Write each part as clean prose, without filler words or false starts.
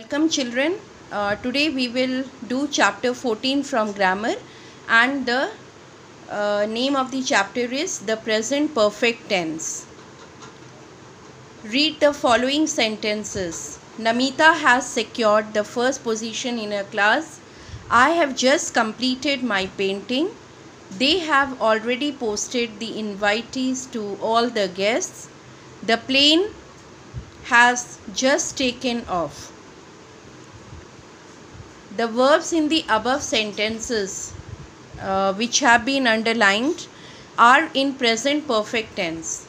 Welcome children. Today we will do chapter 14 from grammar, and the name of the chapter is the present perfect tense. Read the following sentences. Namita has secured the first position in her class. I have just completed my painting. They have already posted the invitees to all the guests. The plane has just taken off. The verbs in the above sentences which have been underlined are in present perfect tense.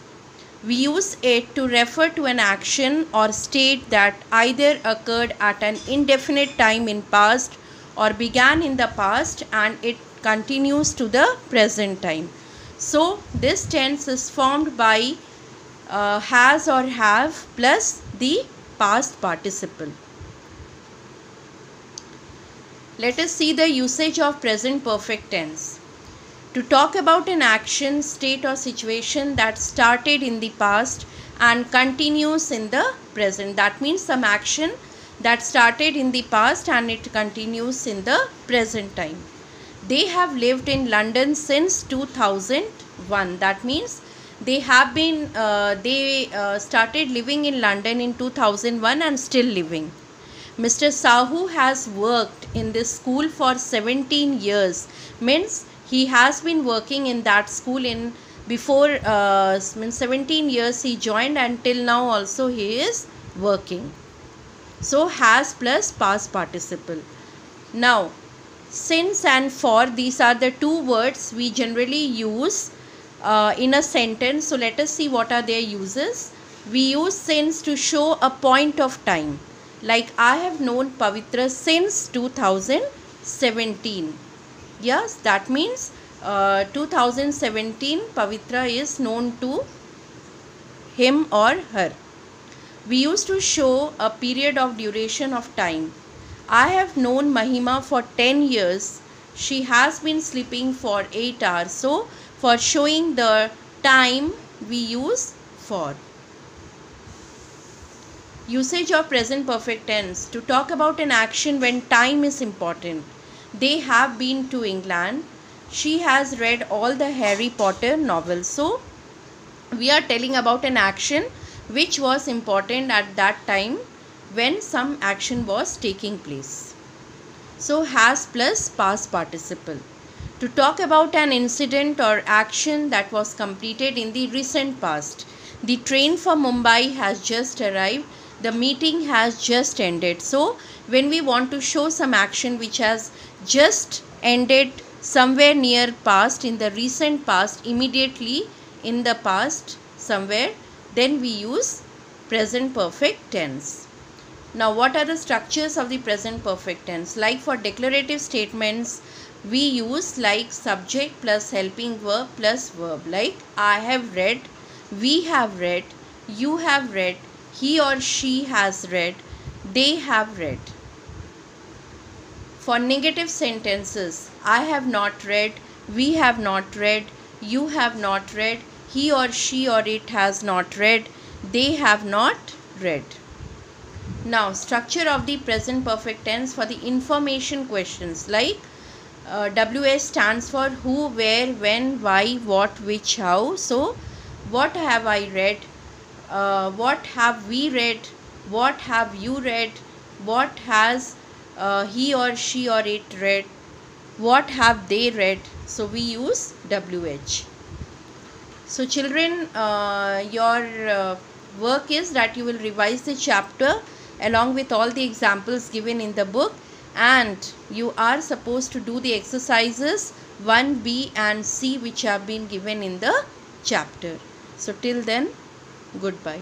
We use it to refer to an action or state that either occurred at an indefinite time in past or began in the past and it continues to the present time. So this tense is formed by has or have plus the past participle. Let us see the usage of present perfect tense. To talk about an action, state or situation that started in the past and continues in the present. That means some action that started in the past and it continues in the present time. They have lived in London since 2001. That means they have been started living in London in 2001 and still living. Mr. Sahu has worked in this school for 17 years. Means he has been working in that school in before 17 years he joined, and till now also he is working. So has plus past participle. Now since and for, these are the two words we generally use in a sentence. So let us see what are their uses. We use since to show a point of time. Like I have known Pavitra since 2017. Yes, that means 2017 Pavitra is known to him or her. We used to show a period of duration of time. I have known Mahima for 10 years. She has been sleeping for 8 hours. So for showing the time we use for. Usage of present perfect tense. To talk about an action when time is important. They have been to England. She has read all the Harry Potter novels. So we are telling about an action which was important at that time when some action was taking place. So has plus past participle. To talk about an incident or action that was completed in the recent past. The train for Mumbai has just arrived. The meeting has just ended. So when we want to show some action which has just ended somewhere near past, in the recent past, immediately in the past somewhere, then we use present perfect tense. Now what are the structures of the present perfect tense? Like for declarative statements we use like subject plus helping verb plus verb. Like I have read, we have read, you have read, he or she has read, they have read. For negative sentences, I have not read, we have not read, you have not read, he or she or it has not read, they have not read. Now structure of the present perfect tense for the information questions. Like WS stands for who, where, when, why, what, which, how. So what have I read? What have we read? What have you read? What has he or she or it read? What have they read? So we use WH. So children, your work is that you will revise the chapter along with all the examples given in the book, and you are supposed to do the exercises 1B and C which have been given in the chapter. So till then, goodbye.